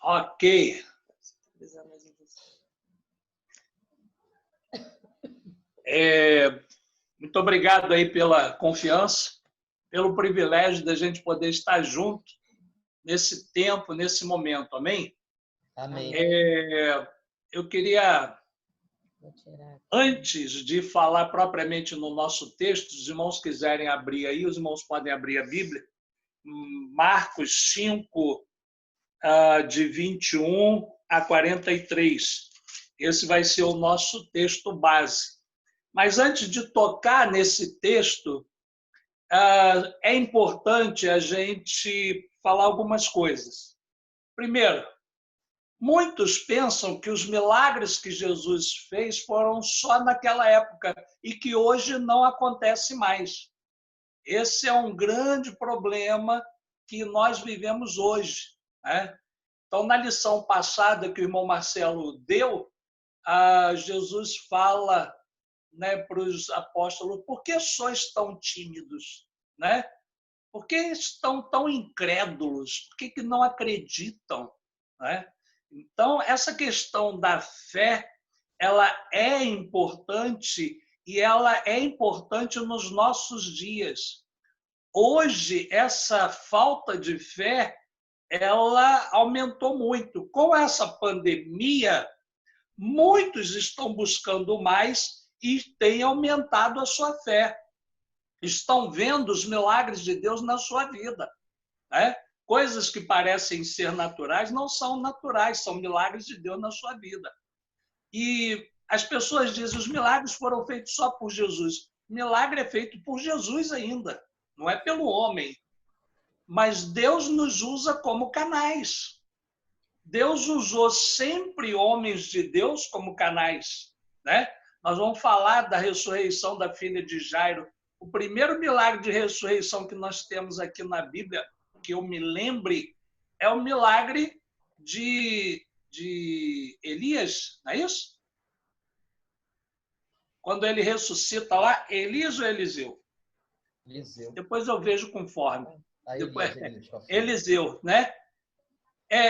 Ok. Muito obrigado aí pela confiança, pelo privilégio da gente poder estar junto nesse tempo, nesse momento. Amém? Amém. Eu queria, antes de falar propriamente no nosso texto, os irmãos quiserem abrir aí, os irmãos podem abrir a Bíblia, Marcos 5, de 21 a 43. Esse vai ser o nosso texto base. Mas antes de tocar nesse texto, é importante a gente falar algumas coisas. Primeiro, muitos pensam que os milagres que Jesus fez foram só naquela época e que hoje não acontece mais. Esse é um grande problema que nós vivemos hoje, né? Então, na lição passada que o irmão Marcelo deu, Jesus fala, né, para os apóstolos: por que sois tão tímidos? Né? Por que estão tão incrédulos? Por que não acreditam? Né? Então, essa questão da fé, ela é importante e ela é importante nos nossos dias. Hoje, essa falta de fé, ela aumentou muito. Com essa pandemia, muitos estão buscando mais e têm aumentado a sua fé. Estão vendo os milagres de Deus na sua vida, né? Coisas que parecem ser naturais não são naturais, são milagres de Deus na sua vida. E as pessoas dizem: os milagres foram feitos só por Jesus. Milagre é feito por Jesus ainda, não é pelo homem. Mas Deus nos usa como canais. Deus usou sempre homens de Deus como canais, né? Nós vamos falar da ressurreição da filha de Jairo. O primeiro milagre de ressurreição que nós temos aqui na Bíblia, que eu me lembre, é o milagre de Elias, não é isso? Quando ele ressuscita lá, Elias ou Eliseu? Eliseu. Depois eu vejo conforme. Depois, Eliseu, né?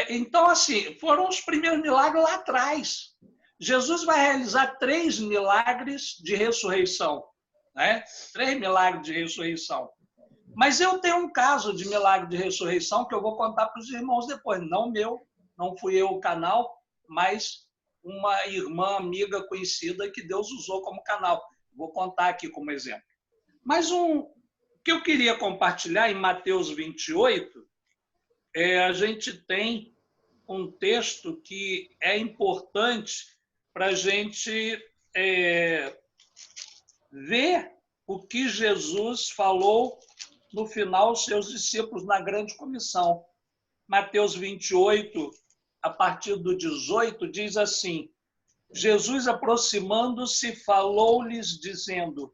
Então, assim, foram os primeiros milagres lá atrás. Jesus vai realizar 3 milagres de ressurreição, né? 3 milagres de ressurreição. Mas eu tenho um caso de milagre de ressurreição que eu vou contar para os irmãos depois. Não meu, não fui eu o canal, mas uma irmã, amiga, conhecida que Deus usou como canal. Vou contar aqui como exemplo. Mas que eu queria compartilhar em Mateus 28, a gente tem um texto que é importante para a gente ver o que Jesus falou no final aos seus discípulos na grande comissão. Mateus 28, a partir do 18, diz assim: Jesus, aproximando-se, falou-lhes, dizendo: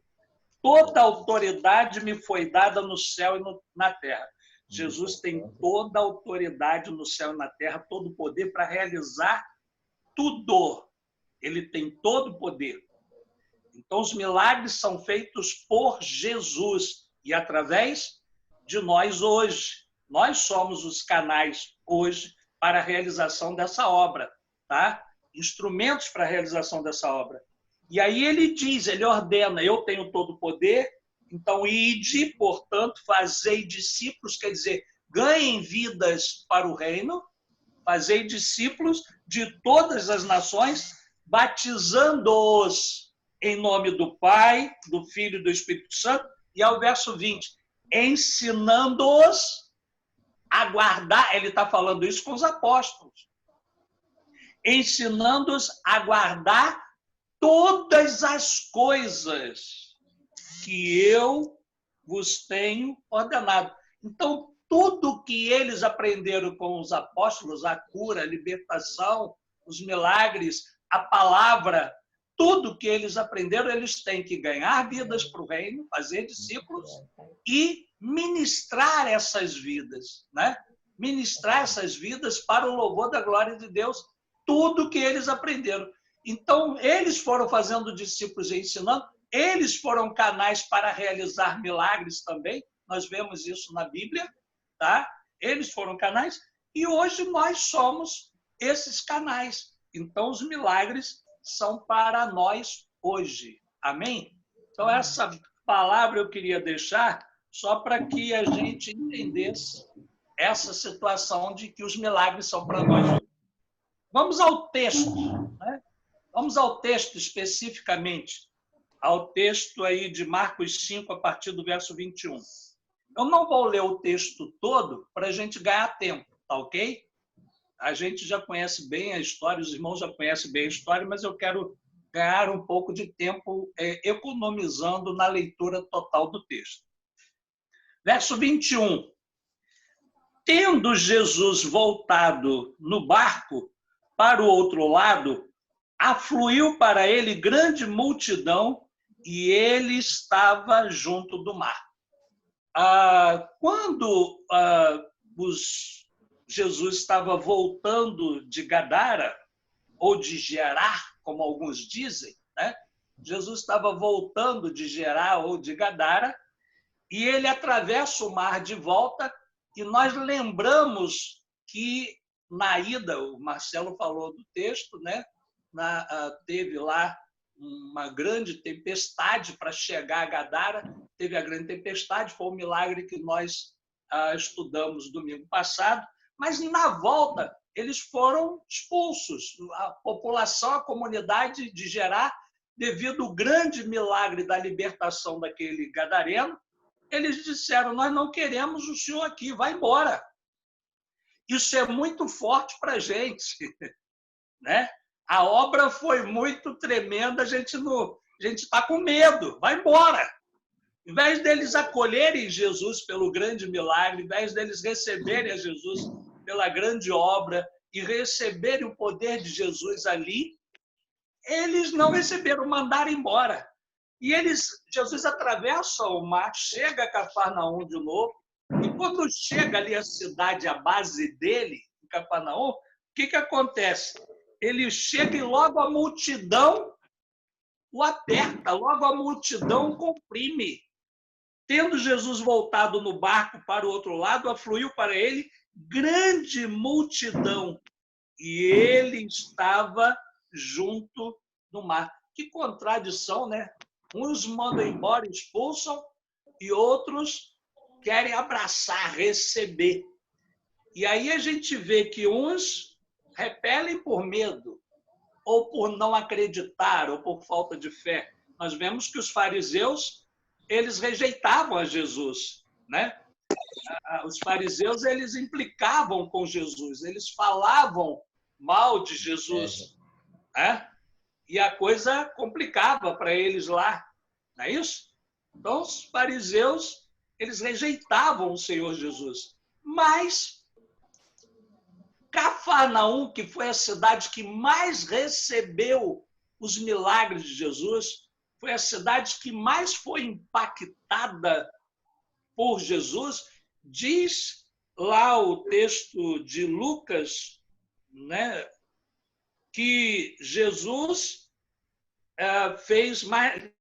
toda autoridade me foi dada no céu e na terra. Jesus tem toda a autoridade no céu e na terra, todo o poder para realizar tudo. Ele tem todo o poder. Então, os milagres são feitos por Jesus e através de nós hoje. Nós somos os canais hoje para a realização dessa obra, tá? Instrumentos para a realização dessa obra. E aí ele diz, ele ordena: eu tenho todo o poder, então ide, portanto, fazei discípulos, quer dizer, ganhem vidas para o reino, fazei discípulos de todas as nações, batizando-os em nome do Pai, do Filho e do Espírito Santo, e ao verso 20, ensinando-os a guardar, ele está falando isso com os apóstolos, ensinando-os a guardar todas as coisas que eu vos tenho ordenado. Então, tudo que eles aprenderam com os apóstolos, a cura, a libertação, os milagres, a palavra, tudo que eles aprenderam, eles têm que ganhar vidas para o reino, fazer discípulos e ministrar essas vidas, né? Ministrar essas vidas para o louvor da glória de Deus, tudo que eles aprenderam. Então, eles foram fazendo discípulos e ensinando, eles foram canais para realizar milagres também, nós vemos isso na Bíblia, tá? Eles foram canais, e hoje nós somos esses canais. Então, os milagres são para nós hoje. Amém? Então, essa palavra eu queria deixar só para que a gente entendesse essa situação de que os milagres são para nós hoje. Vamos ao texto, né? Vamos ao texto especificamente, ao texto aí de Marcos 5, a partir do verso 21. Eu não vou ler o texto todo para a gente ganhar tempo, tá ok? A gente já conhece bem a história, os irmãos já conhecem bem a história, mas eu quero ganhar um pouco de tempo economizando na leitura total do texto. Verso 21. Tendo Jesus voltado no barco para o outro lado, afluiu para ele grande multidão e ele estava junto do mar. Quando Jesus estava voltando de Gadara, ou de Gerar, como alguns dizem, né? Jesus estava voltando de Gerar ou de Gadara, e ele atravessa o mar de volta, e nós lembramos que na ida, o Marcelo falou do texto, né? Teve lá uma grande tempestade para chegar a Gadara, teve a grande tempestade, foi um milagre que nós estudamos domingo passado, mas na volta eles foram expulsos. A população, a comunidade de Gerar, devido ao grande milagre da libertação daquele gadareno, eles disseram, nós não queremos o senhor aqui, vai embora. Isso é muito forte para a gente, né? A obra foi muito tremenda, a gente está com medo, vai embora. Em vez deles acolherem Jesus pelo grande milagre, em vez deles receberem a Jesus pela grande obra e receberem o poder de Jesus ali, eles não receberam, mandaram embora. E Jesus atravessa o mar, chega a Cafarnaum de novo, e quando chega ali a cidade, a base dele, em Cafarnaum, o que acontece? Ele chega e logo a multidão o aperta, logo a multidão o comprime. Tendo Jesus voltado no barco para o outro lado, afluiu para ele grande multidão, e ele estava junto no mar. Que contradição, né? Uns mandam embora, expulsam, e outros querem abraçar, receber. E aí a gente vê que uns repelem por medo, ou por não acreditar, ou por falta de fé. Nós vemos que os fariseus, eles rejeitavam a Jesus, né? Os fariseus, eles implicavam com Jesus, eles falavam mal de Jesus, né? E a coisa complicava para eles lá, não é isso? Então, os fariseus, eles rejeitavam o Senhor Jesus. Mas Cafarnaum, que foi a cidade que mais recebeu os milagres de Jesus, foi a cidade que mais foi impactada por Jesus, diz lá o texto de Lucas, né, que Jesus fez mais.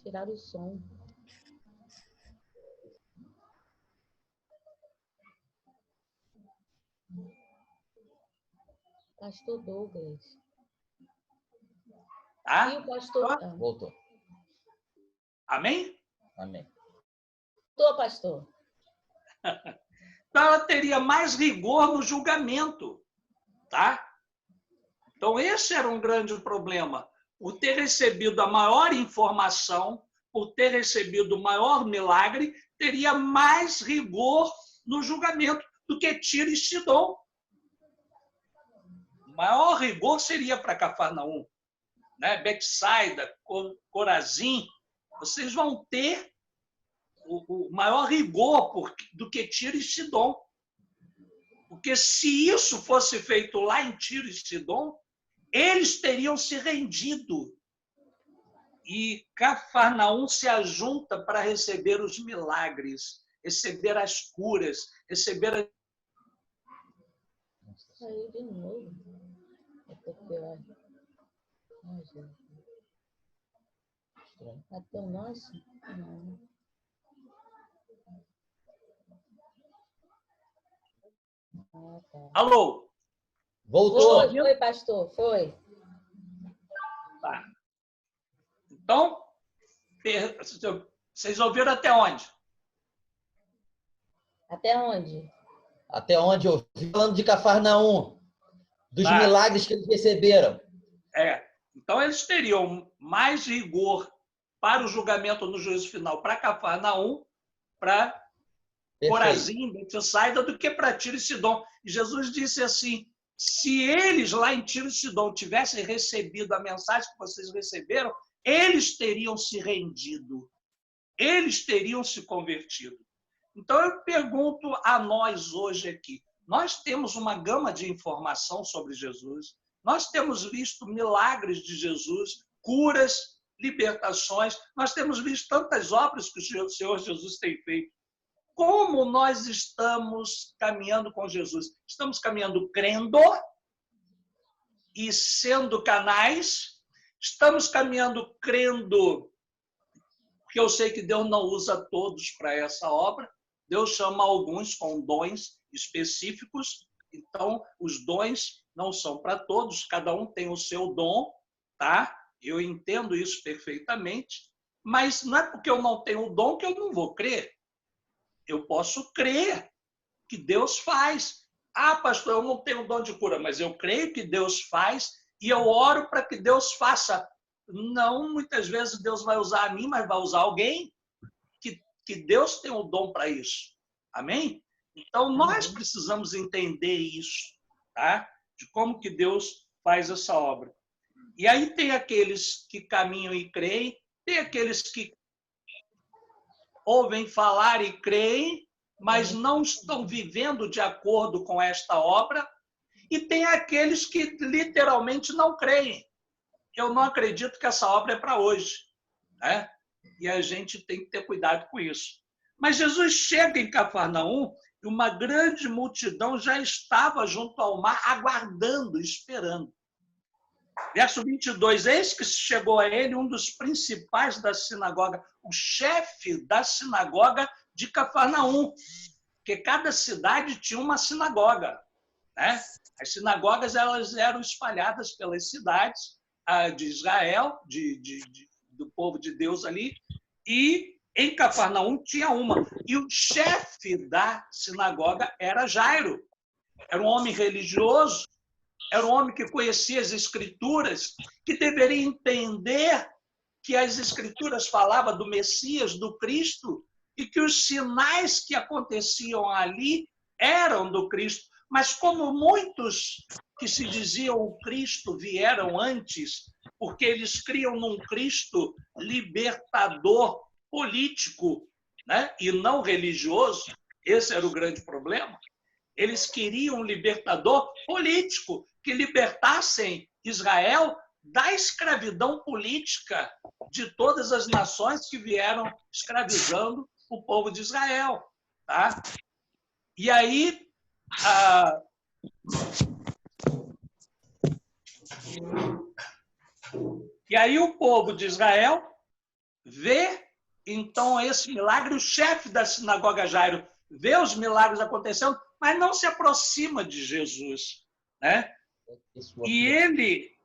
Tirar o som. Pastor Douglas. Tá? E o pastor... Voltou. Amém? Amém. Voltou, pastor. Então, ela teria mais rigor no julgamento. Tá? Então, esse era um grande problema. Por ter recebido a maior informação, por ter recebido o maior milagre, teria mais rigor no julgamento do que Tiro e Sidom. O maior rigor seria para Cafarnaum, né? Betsaida, Corazim, vocês vão ter o maior rigor do que Tiro e Sidom. Porque se isso fosse feito lá em Tiro e Sidom, eles teriam se rendido. E Cafarnaum se ajunta para receber os milagres, receber as curas, receber a... Saiu de novo. É porque eu... Ai, Jesus. Até o nosso? Não. Ah, tá. Alô? Voltou. Foi, pastor, foi. Tá. Então, vocês ouviram até onde? Até onde? Até onde eu vi falando de Cafarnaum, dos Tá. milagres que eles receberam. Então, eles teriam mais rigor para o julgamento no juízo final para Cafarnaum, para Perfeito. Corazim, Betsaida, do que para Tiro e Sidom. E Jesus disse assim, se eles lá em Tiro e Sidom tivessem recebido a mensagem que vocês receberam, eles teriam se rendido, eles teriam se convertido. Então, eu pergunto a nós hoje aqui, nós temos uma gama de informação sobre Jesus, nós temos visto milagres de Jesus, curas, libertações, nós temos visto tantas obras que o Senhor Jesus tem feito. Como nós estamos caminhando com Jesus? Estamos caminhando crendo e sendo canais? Estamos caminhando crendo, porque eu sei que Deus não usa todos para essa obra. Deus chama alguns com dons específicos. Então, os dons não são para todos, cada um tem o seu dom, tá? Eu entendo isso perfeitamente, mas não é porque eu não tenho o dom que eu não vou crer. Eu posso crer que Deus faz. Ah, pastor, eu não tenho dom de cura, mas eu creio que Deus faz e eu oro para que Deus faça. Não, muitas vezes Deus vai usar a mim, mas vai usar alguém que Deus tem o dom para isso. Amém? Então, nós precisamos entender isso, tá? De como que Deus faz essa obra. E aí tem aqueles que caminham e creem, tem aqueles que ouvem falar e creem, mas não estão vivendo de acordo com esta obra, e tem aqueles que literalmente não creem. Eu não acredito que essa obra é para hoje, né? E a gente tem que ter cuidado com isso. Mas Jesus chega em Cafarnaum e uma grande multidão já estava junto ao mar, aguardando, esperando. Verso 22, eis que chegou a ele um dos principais da sinagoga, o chefe da sinagoga de Cafarnaum, porque cada cidade tinha uma sinagoga, né? As sinagogas elas eram espalhadas pelas cidades de Israel, do povo de Deus ali, e em Cafarnaum tinha uma. E o chefe da sinagoga era Jairo, era um homem religioso, era um homem que conhecia as Escrituras, que deveria entender que as Escrituras falavam do Messias, do Cristo, e que os sinais que aconteciam ali eram do Cristo. Mas como muitos que se diziam o Cristo vieram antes, porque eles criam num Cristo libertador político, né? E não religioso, esse era o grande problema. Eles queriam um libertador político, que libertassem Israel da escravidão política de todas as nações que vieram escravizando o povo de Israel. Tá? E aí, o povo de Israel vê, então, esse milagre, o chefe da sinagoga Jairo vê os milagres acontecendo, mas não se aproxima de Jesus, né? E ele,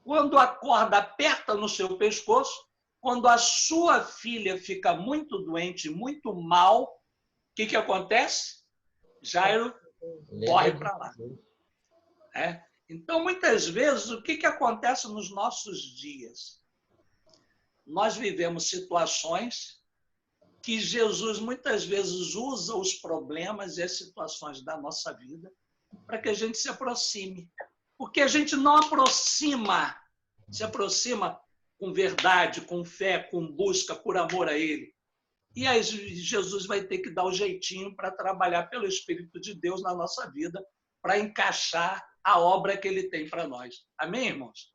quando a corda aperta no seu pescoço, quando a sua filha fica muito doente, muito mal, o que acontece? Jairo corre para lá. Né? Então, muitas vezes, o que acontece nos nossos dias? Nós vivemos situações que Jesus muitas vezes usa os problemas e as situações da nossa vida para que a gente se aproxime. Porque a gente não se aproxima com verdade, com fé, com busca, por amor a Ele. E aí Jesus vai ter que dar o jeitinho para trabalhar pelo Espírito de Deus na nossa vida, para encaixar a obra que Ele tem para nós. Amém, irmãos?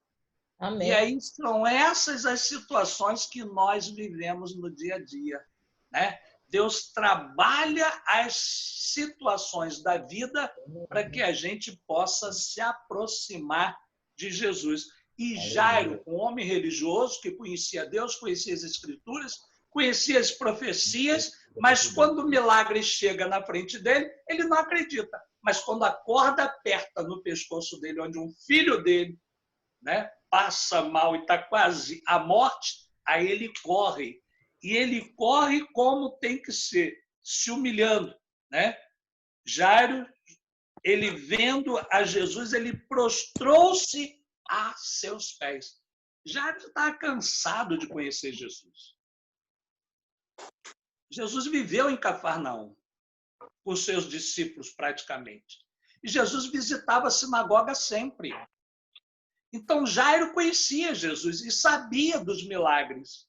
Amém. E aí são essas as situações que nós vivemos no dia a dia, né? Deus trabalha as situações da vida para que a gente possa se aproximar de Jesus. E Jairo, um homem religioso que conhecia Deus, conhecia as Escrituras, conhecia as profecias, mas quando o milagre chega na frente dele, ele não acredita. mas quando a corda aperta no pescoço dele, onde um filho dele, né, passa mal e está quase à morte, aí ele corre. E ele corre como tem que ser, se humilhando, né? Jairo, ele vendo a Jesus, ele prostrou-se a seus pés. Jairo está cansado de conhecer Jesus. Jesus viveu em Cafarnaum, com seus discípulos praticamente. E Jesus visitava a sinagoga sempre. Então Jairo conhecia Jesus e sabia dos milagres.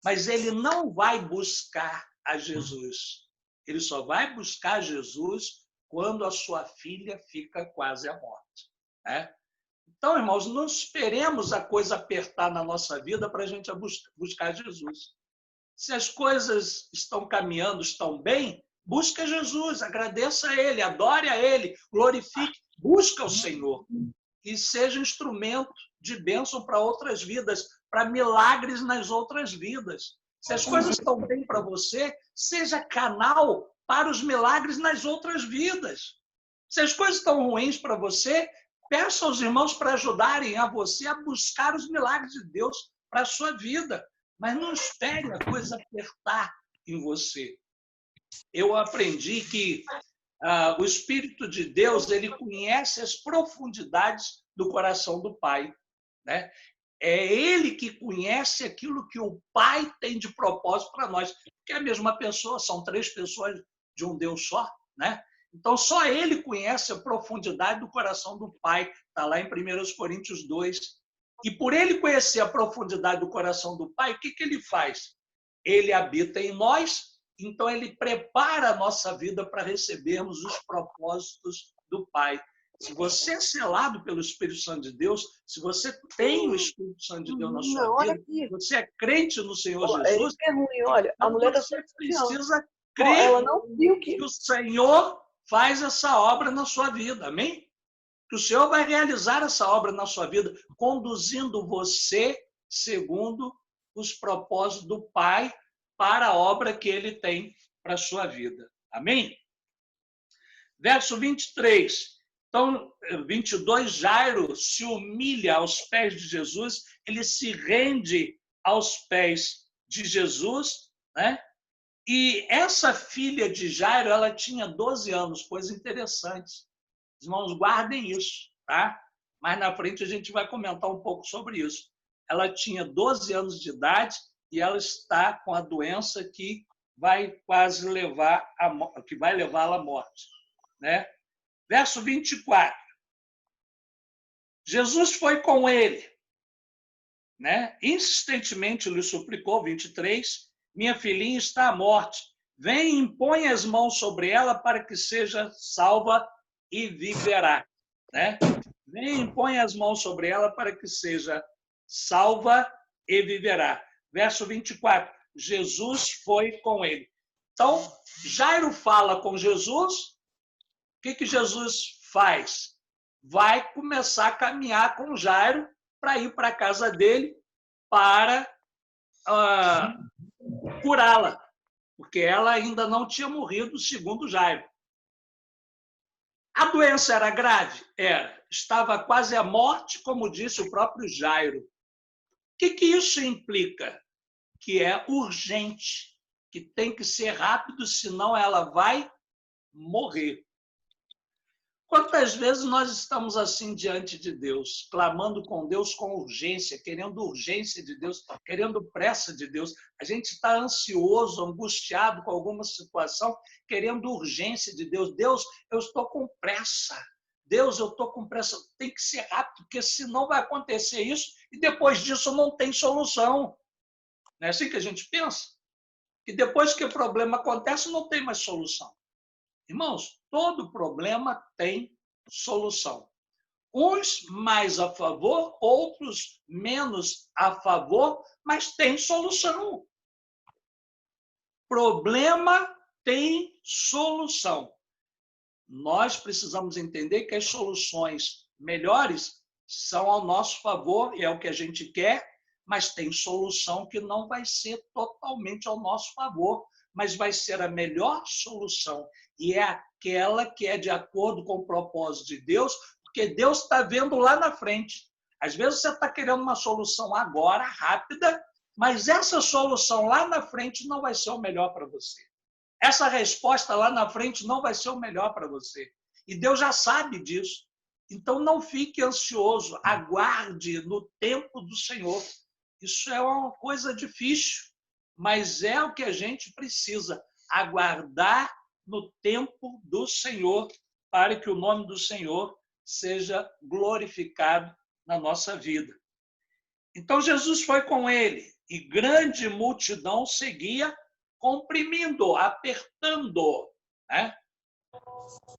Mas ele não vai buscar a Jesus. Ele só vai buscar Jesus quando a sua filha fica quase à morte, né? Então, irmãos, não esperemos a coisa apertar na nossa vida para a gente buscar Jesus. Se as coisas estão caminhando, estão bem, busca Jesus, agradeça a Ele, adore a Ele, glorifique, busca o Senhor e seja instrumento de bênção para outras vidas, para milagres nas outras vidas. Se as coisas estão bem para você, seja canal para os milagres nas outras vidas. Se as coisas estão ruins para você, peça aos irmãos para ajudarem a você a buscar os milagres de Deus para a sua vida. Mas não espere a coisa apertar em você. Eu aprendi que o Espírito de Deus, ele conhece as profundidades do coração do Pai, né? É ele que conhece aquilo que o Pai tem de propósito para nós, porque é a mesma pessoa, são 3 pessoas de um Deus só, né? Então, só ele conhece a profundidade do coração do Pai, está lá em 1 Coríntios 2. E por ele conhecer a profundidade do coração do Pai, o que ele faz? Ele habita em nós, então ele prepara a nossa vida para recebermos os propósitos do Pai. Se você é selado pelo Espírito Santo de Deus, se você tem o Espírito Santo de Deus na sua vida, você é crente no Senhor Jesus, é ruim, olha, a mulher você precisa crer ela não viu que o Senhor faz essa obra na sua vida, amém? Que o Senhor vai realizar essa obra na sua vida, conduzindo você segundo os propósitos do Pai para a obra que Ele tem para a sua vida. Amém? Verso 23. Então, 22, Jairo se humilha aos pés de Jesus, ele se rende aos pés de Jesus, né? E essa filha de Jairo, ela tinha 12 anos, coisa interessante. Os irmãos, guardem isso, tá? Mais na frente a gente vai comentar um pouco sobre isso. Ela tinha 12 anos de idade e ela está com a doença que vai quase levar que vai levá-la à morte, né? Verso 24. Jesus foi com ele, né? Insistentemente lhe suplicou, 23, minha filhinha está à morte. Vem e impõe as mãos sobre ela para que seja salva e viverá, né? Vem e impõe as mãos sobre ela para que seja salva e viverá. Verso 24. Jesus foi com ele. Então, Jairo fala com Jesus. O que Jesus faz? Vai começar a caminhar com Jairo para ir para a casa dele para curá-la, porque ela ainda não tinha morrido, segundo Jairo. A doença era grave? Era. Estava quase à morte, como disse o próprio Jairo. O que isso implica? Que é urgente, que tem que ser rápido, senão ela vai morrer. Quantas vezes nós estamos assim diante de Deus, clamando com Deus com urgência, querendo urgência de Deus, querendo pressa de Deus? A gente está ansioso, angustiado com alguma situação, querendo urgência de Deus. Deus, eu estou com pressa. Deus, eu estou com pressa. Tem que ser rápido, porque senão vai acontecer isso e depois disso não tem solução. Não é assim que a gente pensa? Que depois que o problema acontece, não tem mais solução. Irmãos, todo problema tem solução. Uns mais a favor, outros menos a favor, mas tem solução. Problema tem solução. Nós precisamos entender que as soluções melhores são ao nosso favor, e é o que a gente quer, mas tem solução que não vai ser totalmente ao nosso favor, mas vai ser a melhor solução. E é aquela que é de acordo com o propósito de Deus, porque Deus está vendo lá na frente. Às vezes você está querendo uma solução agora, rápida, mas essa solução lá na frente não vai ser o melhor para você. Essa resposta lá na frente não vai ser o melhor para você. E Deus já sabe disso. Então não fique ansioso, aguarde no tempo do Senhor. Isso é uma coisa difícil, mas é o que a gente precisa, aguardar no tempo do Senhor, para que o nome do Senhor seja glorificado na nossa vida. Então Jesus foi com ele, e grande multidão seguia, comprimindo, apertando, né?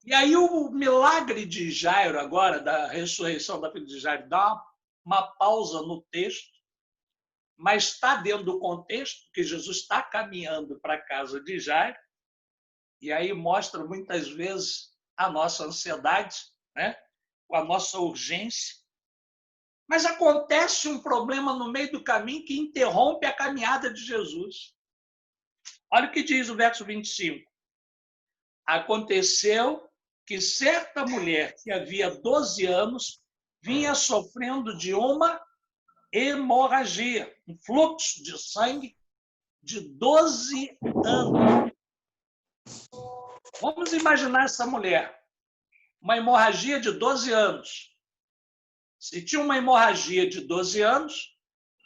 E aí o milagre de Jairo agora, da ressurreição da filha de Jairo, dá uma pausa no texto, mas está dentro do contexto que Jesus está caminhando para a casa de Jairo, e aí mostra muitas vezes a nossa ansiedade, né? A nossa urgência. Mas acontece um problema no meio do caminho que interrompe a caminhada de Jesus. Olha o que diz o verso 25. Aconteceu que certa mulher que havia 12 anos vinha sofrendo de uma hemorragia, um fluxo de sangue de 12 anos. Vamos imaginar essa mulher, uma hemorragia de 12 anos. Se tinha uma hemorragia de 12 anos,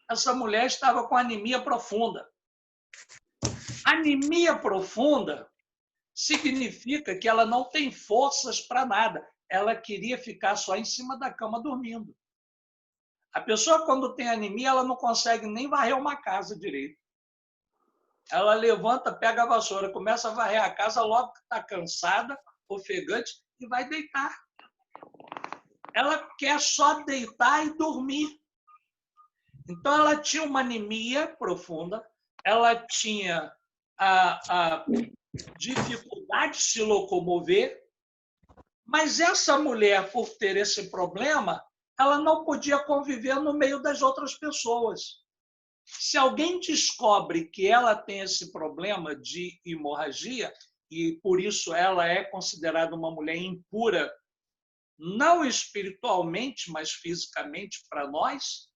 essa mulher estava com anemia profunda. Anemia profunda significa que ela não tem forças para nada. Ela queria ficar só em cima da cama dormindo. A pessoa, quando tem anemia, ela não consegue nem varrer uma casa direito. Ela levanta, pega a vassoura, começa a varrer a casa, logo que está cansada, ofegante, e vai deitar. Ela quer só deitar e dormir. Então, ela tinha uma anemia profunda, ela tinha a dificuldade de se locomover, mas essa mulher, por ter esse problema, ela não podia conviver no meio das outras pessoas. Se alguém descobre que ela tem esse problema de hemorragia, e por isso ela é considerada uma mulher impura, não espiritualmente, mas fisicamente para nós,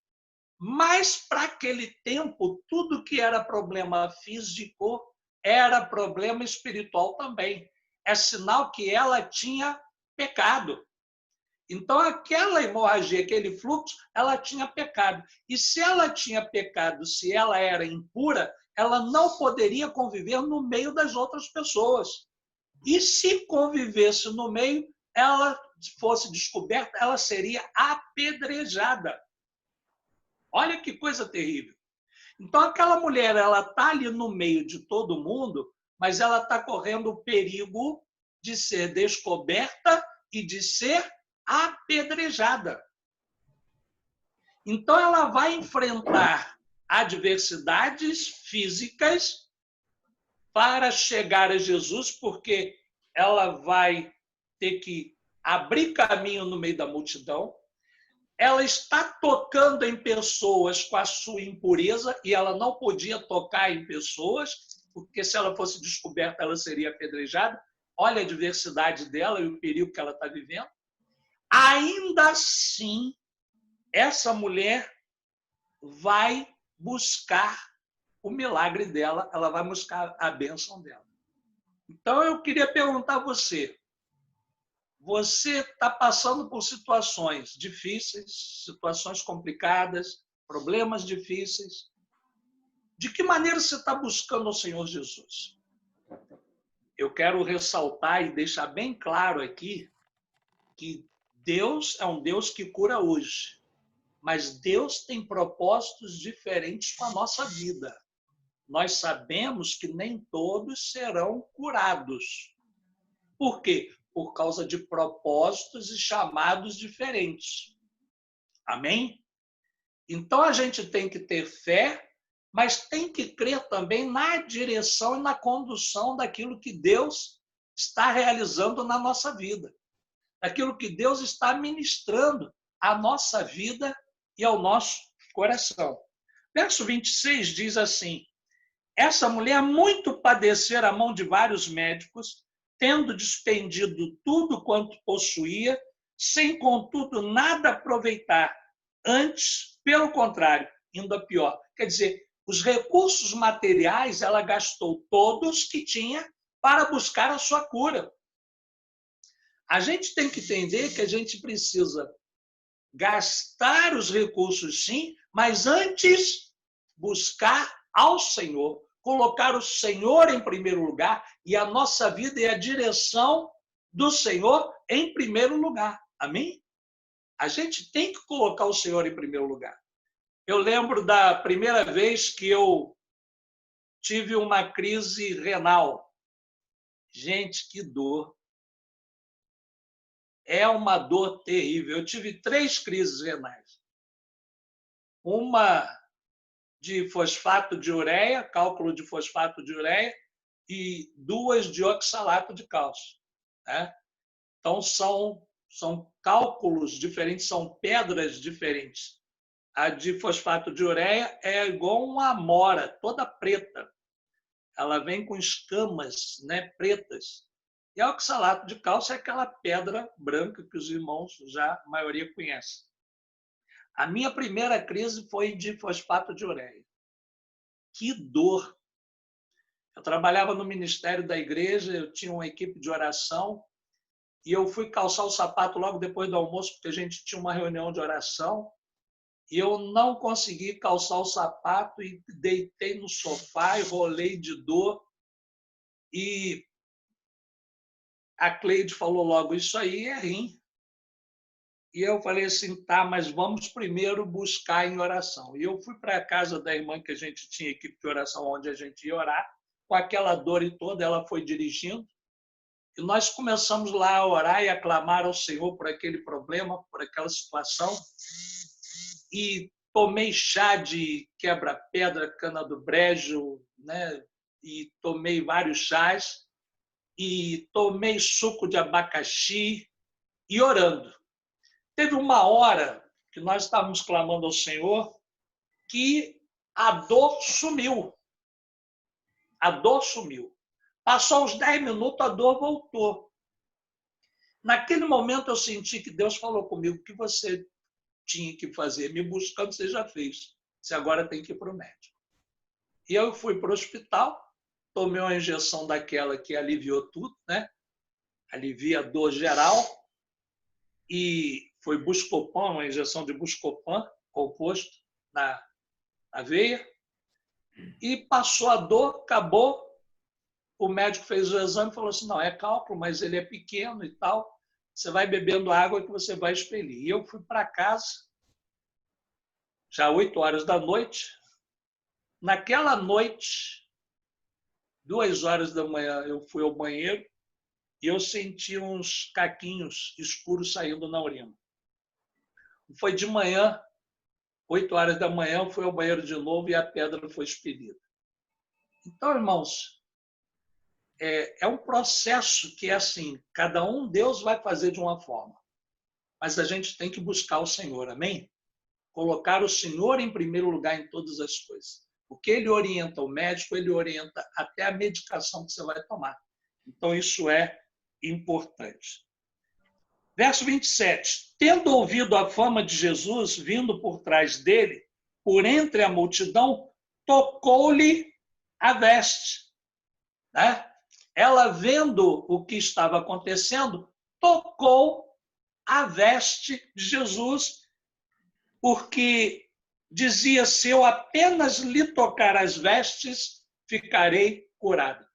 mas para aquele tempo, tudo que era problema físico era problema espiritual também. É sinal que ela tinha pecado. Então, aquela hemorragia, aquele fluxo, ela tinha pecado. E se ela tinha pecado, se ela era impura, ela não poderia conviver no meio das outras pessoas. E se convivesse no meio, ela fosse descoberta, ela seria apedrejada. Olha que coisa terrível. Então, aquela mulher, ela está ali no meio de todo mundo, mas ela está correndo o perigo de ser descoberta e de ser apedrejada. Então, ela vai enfrentar adversidades físicas para chegar a Jesus, porque ela vai ter que abrir caminho no meio da multidão. Ela está tocando em pessoas com a sua impureza e ela não podia tocar em pessoas, porque se ela fosse descoberta, ela seria apedrejada. Olha a diversidade dela e o perigo que ela está vivendo. Ainda assim, essa mulher vai buscar o milagre dela, ela vai buscar a bênção dela. Então, eu queria perguntar a você, você está passando por situações difíceis, situações complicadas, problemas difíceis. De que maneira você está buscando o Senhor Jesus? Eu quero ressaltar e deixar bem claro aqui que Deus é um Deus que cura hoje, mas Deus tem propósitos diferentes com a nossa vida. Nós sabemos que nem todos serão curados. Por quê? Por causa de propósitos e chamados diferentes. Amém? Então, a gente tem que ter fé, mas tem que crer também na direção e na condução daquilo que Deus está realizando na nossa vida. Daquilo que Deus está ministrando à nossa vida e ao nosso coração. Verso 26 diz assim: essa mulher muito padecera a mão de vários médicos, tendo despendido tudo quanto possuía, sem contudo nada aproveitar. Antes, pelo contrário, indo a pior. Quer dizer, os recursos materiais ela gastou todos que tinha para buscar a sua cura. A gente tem que entender que a gente precisa gastar os recursos, sim, mas antes buscar ao Senhor, colocar o Senhor em primeiro lugar, e a nossa vida é a direção do Senhor em primeiro lugar. Amém? A gente tem que colocar o Senhor em primeiro lugar. Eu lembro da primeira vez que eu tive uma crise renal. Gente, que dor. É uma dor terrível. Eu tive 3 crises renais. Uma de fosfato de ureia, cálculo de fosfato de ureia, e 2 de oxalato de cálcio. Né? Então, são cálculos diferentes, são pedras diferentes. A de fosfato de ureia é igual uma amora, toda preta. Ela vem com escamas, né, pretas. E a oxalato de cálcio é aquela pedra branca que os irmãos já, a maioria, conhecem. A minha primeira crise foi de fosfato de ureia. Que dor! Eu trabalhava no ministério da igreja, eu tinha uma equipe de oração, e eu fui calçar o sapato logo depois do almoço, porque a gente tinha uma reunião de oração, e eu não consegui calçar o sapato e deitei no sofá e rolei de dor. E a Cleide falou logo, isso aí é rim. E eu falei assim, tá, mas vamos primeiro buscar em oração. E eu fui para a casa da irmã que a gente tinha equipe de oração, onde a gente ia orar, com aquela dor e toda, ela foi dirigindo. E nós começamos lá a orar e a clamar ao Senhor por aquele problema, por aquela situação. E tomei chá de quebra-pedra, cana do brejo, né? E tomei vários chás, e tomei suco de abacaxi, e orando. Teve uma hora que nós estávamos clamando ao Senhor que a dor sumiu. A dor sumiu. Passou uns 10 minutos, a dor voltou. Naquele momento eu senti que Deus falou comigo, o que você tinha que fazer? Me buscando, você já fez. Você agora tem que ir para o médico. E eu fui para o hospital, tomei uma injeção daquela que aliviou tudo, né? Alivia a dor geral. E foi Buscopan, uma injeção de Buscopan, composto na veia. E passou a dor, acabou. O médico fez o exame e falou assim, não, é cálculo, mas ele é pequeno e tal. Você vai bebendo água que você vai expelir. E eu fui para casa, já 8 horas da noite. Naquela noite, 2 horas da manhã, eu fui ao banheiro e eu senti uns caquinhos escuros saindo na urina. Foi de manhã, 8 horas da manhã, eu fui ao banheiro de novo e a pedra foi expelida. Então, irmãos, é um processo que é assim, cada um Deus vai fazer de uma forma, mas a gente tem que buscar o Senhor, amém? Colocar o Senhor em primeiro lugar em todas as coisas. Porque Ele orienta o médico, Ele orienta até a medicação que você vai tomar. Então, isso é importante. Verso 27. Tendo ouvido a fama de Jesus vindo por trás dele, por entre a multidão, tocou-lhe a veste. Né? Ela, vendo o que estava acontecendo, tocou a veste de Jesus, porque dizia, se eu apenas lhe tocar as vestes, ficarei curado.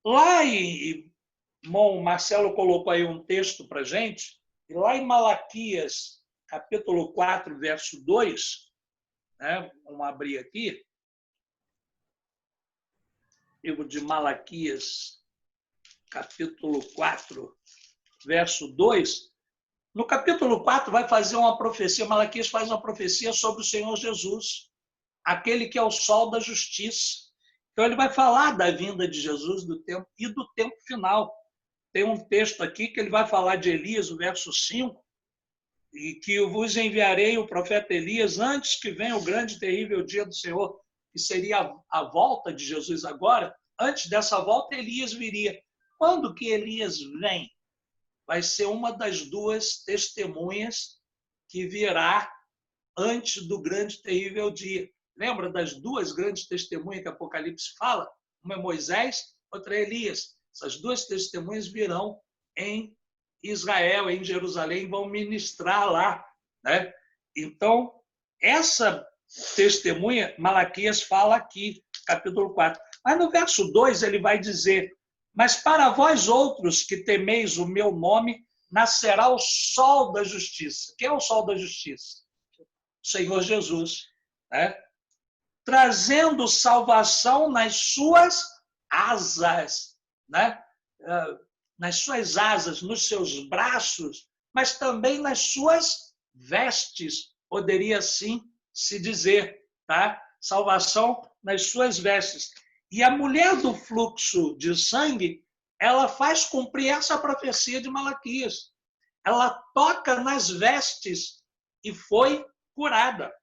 Lá irmão Marcelo colocou aí um texto para a gente, e lá em Malaquias, capítulo 4, verso 2, né? Vamos abrir aqui, livro de Malaquias, capítulo 4, verso 2. No capítulo 4 vai fazer uma profecia, Malaquias faz uma profecia sobre o Senhor Jesus, aquele que é o sol da justiça. Então ele vai falar da vinda de Jesus do tempo e do tempo final. Tem um texto aqui que ele vai falar de Elias, o verso 5, e que eu vos enviarei o profeta Elias antes que venha o grande e terrível dia do Senhor, que seria a volta de Jesus agora. Antes dessa volta, Elias viria. Quando que Elias vem? Vai ser uma das duas testemunhas que virá antes do grande e terrível dia. Lembra das duas grandes testemunhas que Apocalipse fala? Uma é Moisés, outra é Elias. Essas duas testemunhas virão em Israel, em Jerusalém, vão ministrar lá, né? Então, essa testemunha, Malaquias fala aqui, capítulo 4. Mas no verso 2 ele vai dizer: mas para vós outros que temeis o meu nome, nascerá o sol da justiça. Quem é o sol da justiça? O Senhor Jesus, né? Trazendo salvação nas suas asas, né? Nas suas asas, nos seus braços, mas também nas suas vestes, poderia assim se dizer, tá? Salvação nas suas vestes. E a mulher do fluxo de sangue, ela faz cumprir essa profecia de Malaquias. Ela toca nas vestes e foi curada.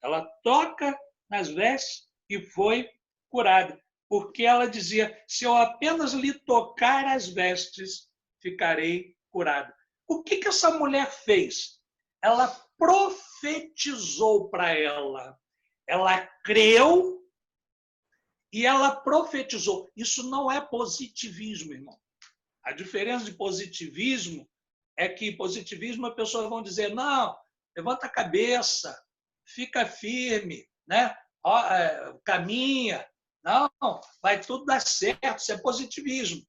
Ela toca nas vestes e foi curada. Porque ela dizia: se eu apenas lhe tocar as vestes, ficarei curada. O que essa mulher fez? Ela profetizou para ela. Ela creu e ela profetizou. Isso não é positivismo, irmão. A diferença de positivismo é que positivismo as pessoas vão dizer: não, levanta a cabeça, fica firme, né? Caminha. Não, vai tudo dar certo. Isso é positivismo.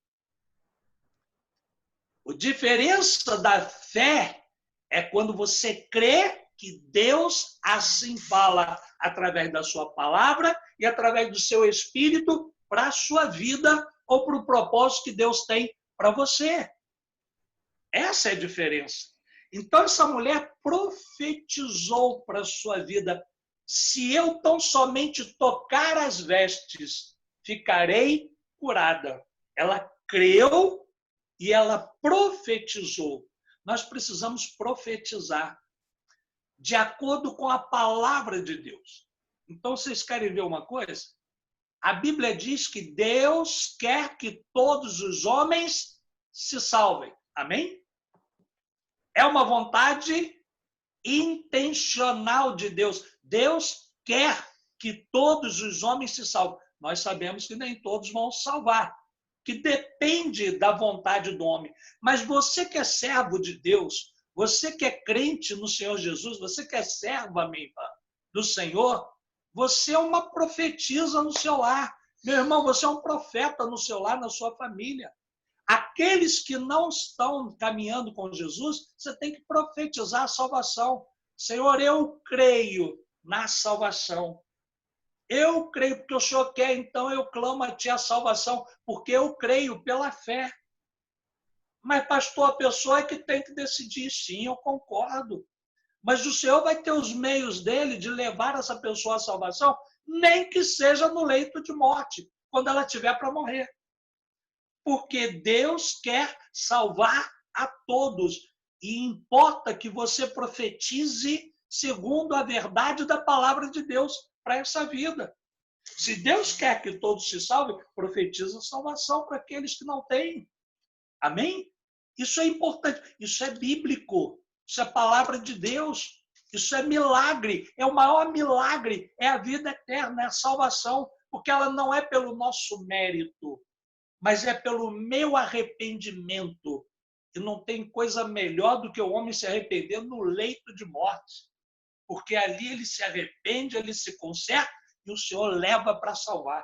A diferença da fé é quando você crê que Deus assim fala através da sua palavra e através do seu espírito para a sua vida ou para o propósito que Deus tem para você. Essa é a diferença. Então, essa mulher profetizou para a sua vida: se eu tão somente tocar as vestes, ficarei curada. Ela creu e ela profetizou. Nós precisamos profetizar de acordo com a palavra de Deus. Então, vocês querem ver uma coisa? A Bíblia diz que Deus quer que todos os homens se salvem. Amém? É uma vontade intencional de Deus. Deus quer que todos os homens se salvem. Nós sabemos que nem todos vão se salvar, que depende da vontade do homem. Mas você que é servo de Deus, você que é crente no Senhor Jesus, você que é serva, minha irmã, do Senhor, você é uma profetisa no seu lar. Meu irmão, você é um profeta no seu lar, na sua família. Aqueles que não estão caminhando com Jesus, você tem que profetizar a salvação. Senhor, eu creio na salvação. Eu creio porque o Senhor quer, então eu clamo a Ti a salvação, porque eu creio pela fé. Mas, pastor, a pessoa é que tem que decidir. Sim, eu concordo. Mas o Senhor vai ter os meios dele de levar essa pessoa à salvação, nem que seja no leito de morte, quando ela estiver para morrer. Porque Deus quer salvar a todos. E importa que você profetize segundo a verdade da palavra de Deus para essa vida. Se Deus quer que todos se salvem, profetiza salvação para aqueles que não têm. Amém? Isso é importante. Isso é bíblico. Isso é palavra de Deus. Isso é milagre. É o maior milagre. É a vida eterna, é a salvação. Porque ela não é pelo nosso mérito, mas é pelo meu arrependimento. E não tem coisa melhor do que o homem se arrepender no leito de morte. Porque ali ele se arrepende, ele se conserta e o Senhor leva para salvar.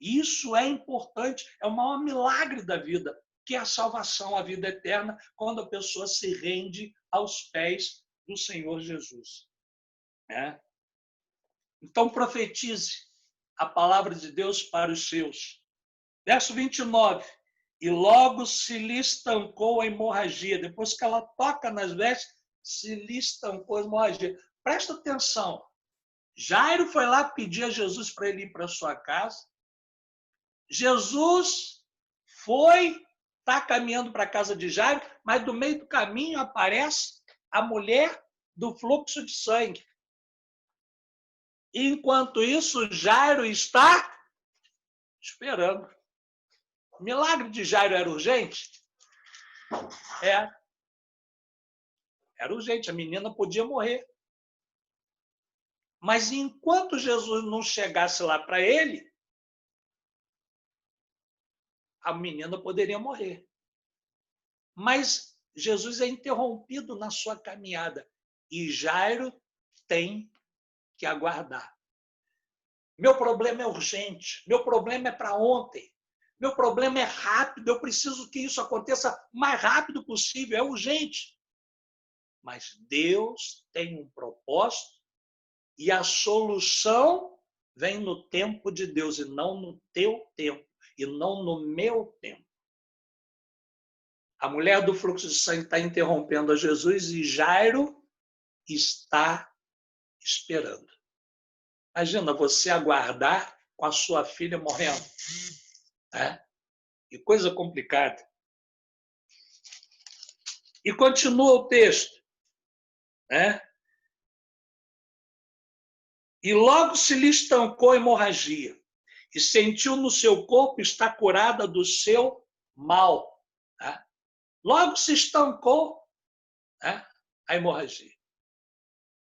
Isso é importante, é o maior milagre da vida, que é a salvação, a vida eterna, quando a pessoa se rende aos pés do Senhor Jesus. Então, profetize a palavra de Deus para os seus. Verso 29. E logo se lhe estancou a hemorragia. Depois que ela toca nas vestes, se lhe estancou a hemorragia. Presta atenção. Jairo foi lá pedir a Jesus para ele ir para a sua casa. Jesus está caminhando para a casa de Jairo, mas do meio do caminho aparece a mulher do fluxo de sangue. Enquanto isso, Jairo está esperando. O milagre de Jairo era urgente? Era urgente, a menina podia morrer. Mas enquanto Jesus não chegasse lá para ele, a menina poderia morrer. Mas Jesus é interrompido na sua caminhada e Jairo tem que aguardar. Meu problema é urgente, meu problema é para ontem, meu problema é rápido, eu preciso que isso aconteça o mais rápido possível, é urgente. Mas Deus tem um propósito e a solução vem no tempo de Deus e não no teu tempo, e não no meu tempo. A mulher do fluxo de sangue está interrompendo a Jesus e Jairo está esperando. Imagina você aguardar com a sua filha morrendo. Né? Que coisa complicada. E continua o texto. Né? E logo se lhe estancou a hemorragia e sentiu no seu corpo estar curada do seu mal. Né? Logo se estancou, né, a hemorragia.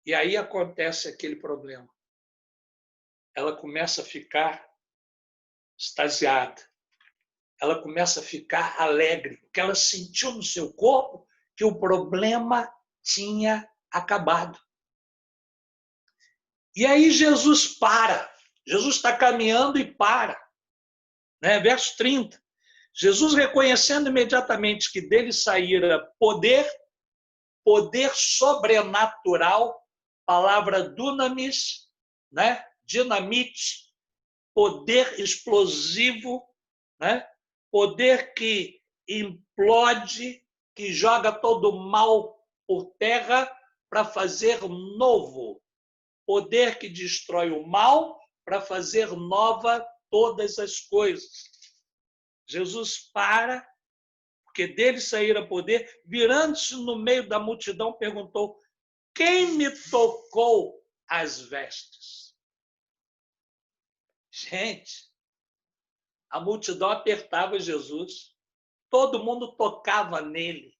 E aí acontece aquele problema. Ela começa a ficar extasiada. Ela começa a ficar alegre, porque ela sentiu no seu corpo que o problema tinha acabado. E aí Jesus para. Jesus está caminhando e para. Né? Verso 30. Jesus, reconhecendo imediatamente que dele saíra poder sobrenatural, palavra dunamis, né? Dinamite, poder explosivo, né? Poder que implode, que joga todo o mal por terra para fazer novo. Poder que destrói o mal para fazer nova todas as coisas. Jesus para, porque dele saíra poder, virando-se no meio da multidão, perguntou: quem me tocou as vestes? Gente, a multidão apertava Jesus, todo mundo tocava nele.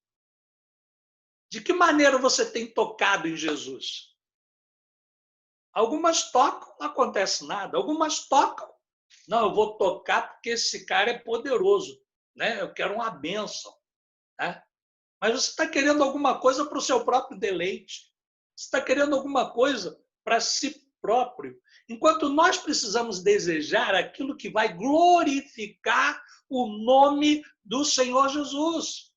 De que maneira você tem tocado em Jesus? Algumas tocam, não acontece nada. Algumas tocam, não, eu vou tocar porque esse cara é poderoso, né? Eu quero uma bênção. Né? Mas você está querendo alguma coisa para o seu próprio deleite. Você está querendo alguma coisa para si próprio. Enquanto nós precisamos desejar aquilo que vai glorificar o nome do Senhor Jesus.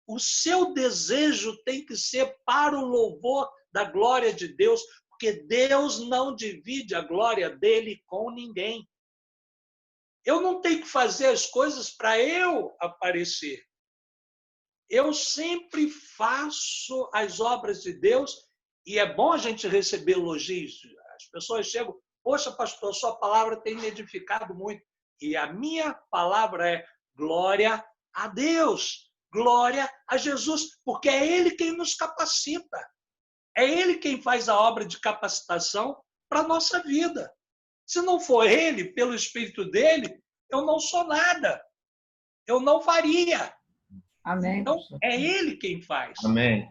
O seu desejo tem que ser para o louvor da glória de Deus, porque Deus não divide a glória dele com ninguém. Eu não tenho que fazer as coisas para eu aparecer. Eu sempre faço as obras de Deus e é bom a gente receber elogios. As pessoas chegam, poxa, pastor, sua palavra tem me edificado muito. E a minha palavra é glória a Deus, glória a Jesus, porque é Ele quem nos capacita. É Ele quem faz a obra de capacitação para a nossa vida. Se não for Ele, pelo Espírito dele, eu não sou nada. Eu não faria. Amém. Então, é Ele quem faz. Amém.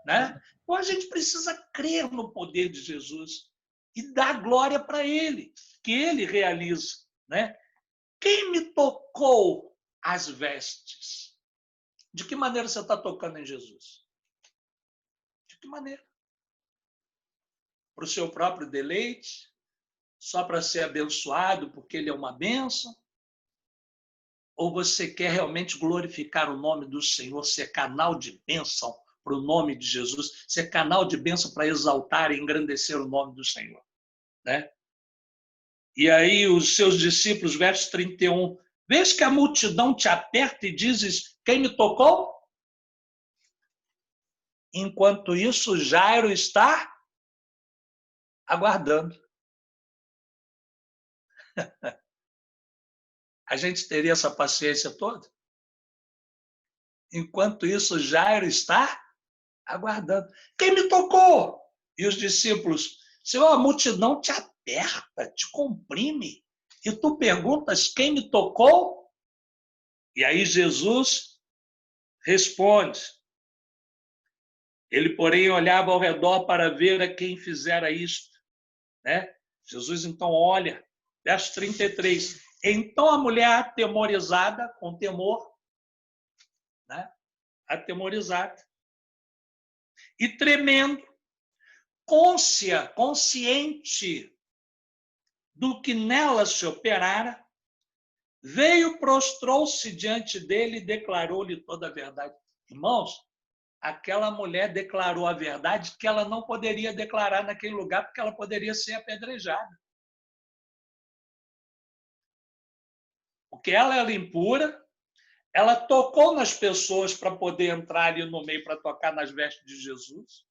Né? Então, a gente precisa crer no poder de Jesus e dar glória para Ele, que Ele realiza. Né? Quem me tocou as vestes? De que maneira você está tocando em Jesus? De que maneira? Para o seu próprio deleite? Só para ser abençoado porque Ele é uma bênção? Ou você quer realmente glorificar o nome do Senhor, ser canal de bênção para o nome de Jesus, ser canal de bênção para exaltar e engrandecer o nome do Senhor? Né? E aí os seus discípulos, verso 31, vês que a multidão te aperta e dizes, quem me tocou? Enquanto isso, Jairo está aguardando. A gente teria essa paciência toda? Enquanto isso, Jairo está aguardando. Quem me tocou? E os discípulos, Senhor, a multidão te aperta, te comprime. E tu perguntas quem me tocou? E aí Jesus responde. Ele, porém, olhava ao redor para ver a quem fizera isto. Né? Jesus, então, olha. Verso 33. Então a mulher atemorizada, com temor, né? Atemorizada, e tremendo, consciente do que nela se operara, veio, prostrou-se diante dele e declarou-lhe toda a verdade. Irmãos, aquela mulher declarou a verdade que ela não poderia declarar naquele lugar, porque ela poderia ser apedrejada. Porque ela era impura, ela tocou nas pessoas para poder entrar ali no meio, para tocar nas vestes de Jesus.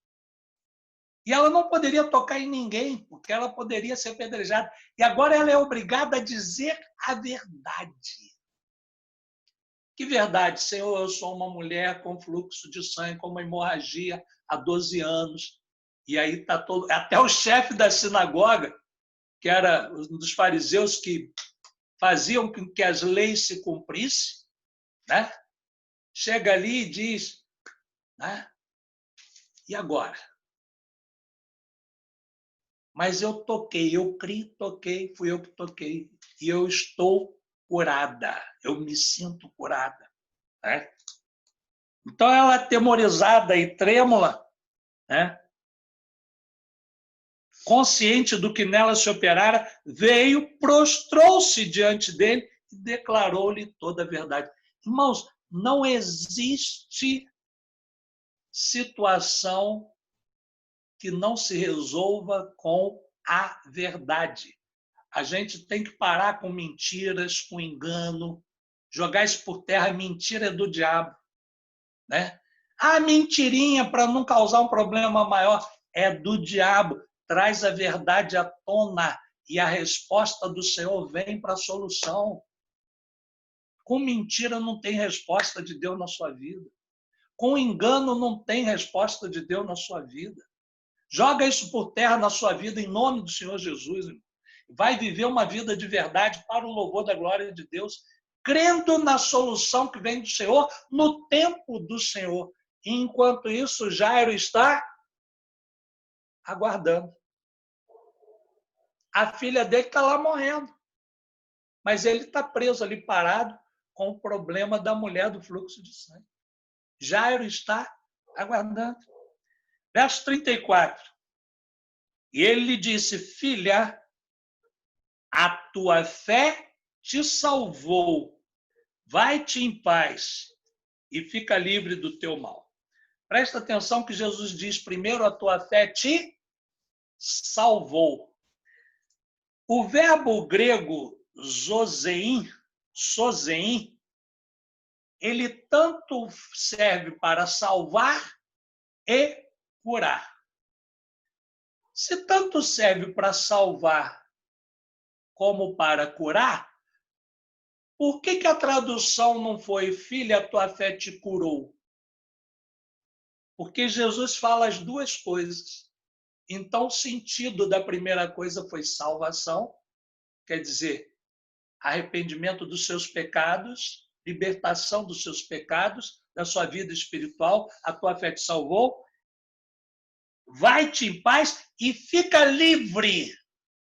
E ela não poderia tocar em ninguém, porque ela poderia ser apedrejada. E agora ela é obrigada a dizer a verdade. Que verdade, Senhor? Eu sou uma mulher com fluxo de sangue, com uma hemorragia há 12 anos. E aí está todo. Até o chefe da sinagoga, que era um dos fariseus que faziam com que as leis se cumprissem, né? Chega ali e diz, né? E agora? Mas eu toquei, eu criei, toquei, fui eu que toquei. E eu estou curada, eu me sinto curada. Né? Então, ela, atemorizada e trêmula, né? Consciente do que nela se operara, veio, prostrou-se diante dele e declarou-lhe toda a verdade. Irmãos, não existe situação que não se resolva com a verdade. A gente tem que parar com mentiras, com engano, jogar isso por terra. Mentira é do diabo. Né? A mentirinha para não causar um problema maior é do diabo. Traz a verdade à tona e a resposta do Senhor vem para a solução. Com mentira não tem resposta de Deus na sua vida. Com engano não tem resposta de Deus na sua vida. Joga isso por terra na sua vida em nome do Senhor Jesus. Vai viver uma vida de verdade para o louvor da glória de Deus, crendo na solução que vem do Senhor, no tempo do Senhor. E, enquanto isso, Jairo está aguardando. A filha dele está lá morrendo, mas ele está preso ali, parado, com o problema da mulher do fluxo de sangue. Jairo está aguardando. Verso 34. E ele lhe disse, filha, a tua fé te salvou. Vai-te em paz e fica livre do teu mal. Presta atenção que Jesus diz primeiro, a tua fé te salvou. O verbo grego sozein, ele tanto serve para salvar e curar. Se tanto serve para salvar como para curar, por que a tradução não foi, filha, a tua fé te curou? Porque Jesus fala as duas coisas. Então, o sentido da primeira coisa foi salvação, quer dizer, arrependimento dos seus pecados, libertação dos seus pecados, da sua vida espiritual, a tua fé te salvou. Vai-te em paz e fica livre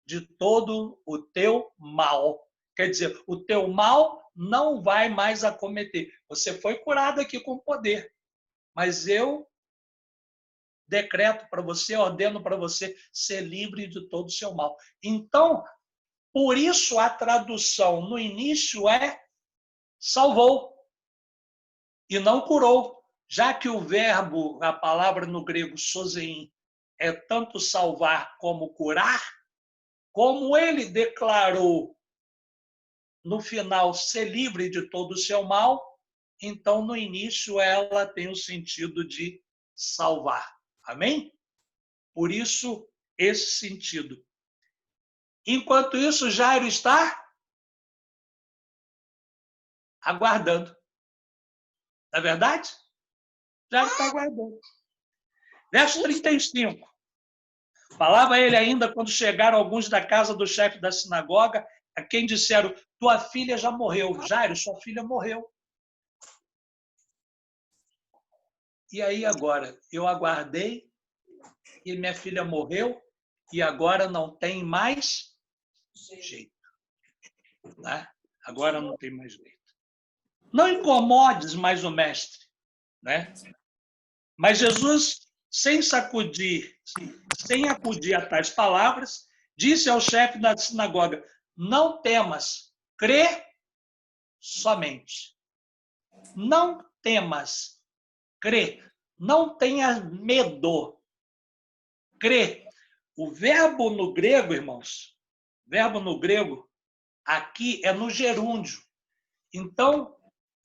de todo o teu mal. Quer dizer, o teu mal não vai mais acometer. Você foi curado aqui com poder, mas eu decreto para você, ordeno para você ser livre de todo o seu mal. Então, por isso a tradução no início é salvou e não curou, já que o verbo, a palavra no grego sozein, é tanto salvar como curar, como ele declarou no final ser livre de todo o seu mal, então no início ela tem o sentido de salvar. Amém? Por isso, esse sentido. Enquanto isso, Jairo está aguardando. Não é verdade? Jairo está aguardando. Verso 35. Falava ele ainda quando chegaram alguns da casa do chefe da sinagoga, a quem disseram, tua filha já morreu. Jairo, sua filha morreu. E aí agora? Eu aguardei e minha filha morreu e agora não tem mais jeito. Né? Agora não tem mais jeito. Não incomodes mais o mestre. Né? Mas Jesus, sem acudir a tais palavras, disse ao chefe da sinagoga, não temas, crê somente. Não temas, crê. Não tenha medo. Crê. O verbo no grego, irmãos, verbo no grego, aqui é no gerúndio. Então,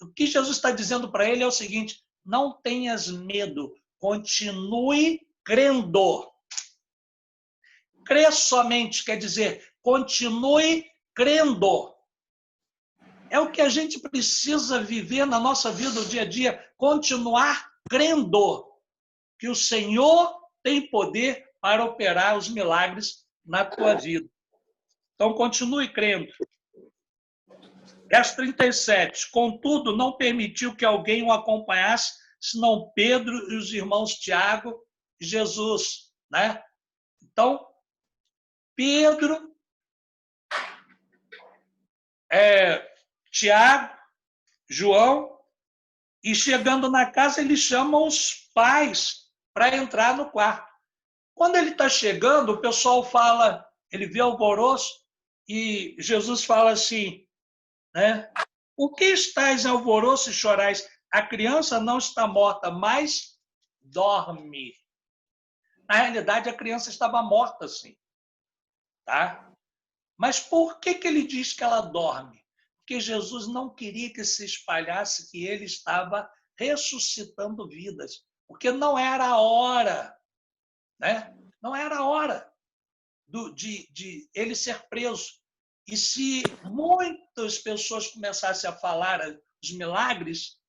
o que Jesus está dizendo para ele é o seguinte, não tenhas medo, continue crendo. Crê somente, quer dizer, continue crendo. É o que a gente precisa viver na nossa vida, no dia a dia, continuar crendo que o Senhor tem poder para operar os milagres na tua vida. Então, continue crendo. Verso 37. Contudo, não permitiu que alguém o acompanhasse, senão Pedro e os irmãos Tiago e Jesus. Né? Então, Pedro, Tiago, João, e chegando na casa, ele chama os pais para entrar no quarto. Quando ele está chegando, o pessoal fala, ele vê alvoroço, e Jesus fala assim, né? O que estáis em alvoroço e chorais? A criança não está morta, mas dorme. Na realidade, a criança estava morta, sim. Tá? Mas por que ele diz que ela dorme? Porque Jesus não queria que se espalhasse que ele estava ressuscitando vidas. Porque não era a hora, né? Não era a hora de ele ser preso. E se muitas pessoas começassem a falar os milagres,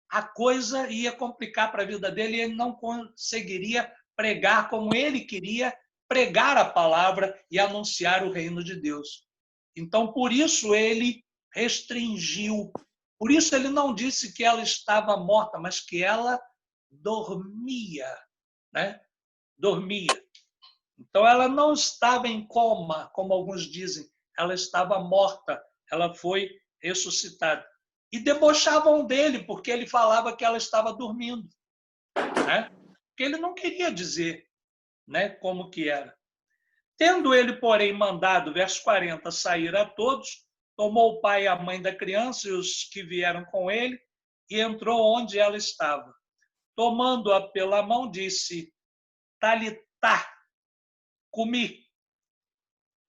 a coisa ia complicar para a vida dele e ele não conseguiria pregar como ele queria pregar a palavra e anunciar o reino de Deus. Então, por isso ele restringiu. Por isso ele não disse que ela estava morta, mas que ela dormia, né? Dormia. Então, ela não estava em coma, como alguns dizem. Ela estava morta. Ela foi ressuscitada. E debochavam dele, porque ele falava que ela estava dormindo. Né? Porque ele não queria dizer, né, como que era. Tendo ele, porém, mandado, verso 40, sair a todos, tomou o pai e a mãe da criança e os que vieram com ele, e entrou onde ela estava. Tomando-a pela mão, disse, Talitá, cumi,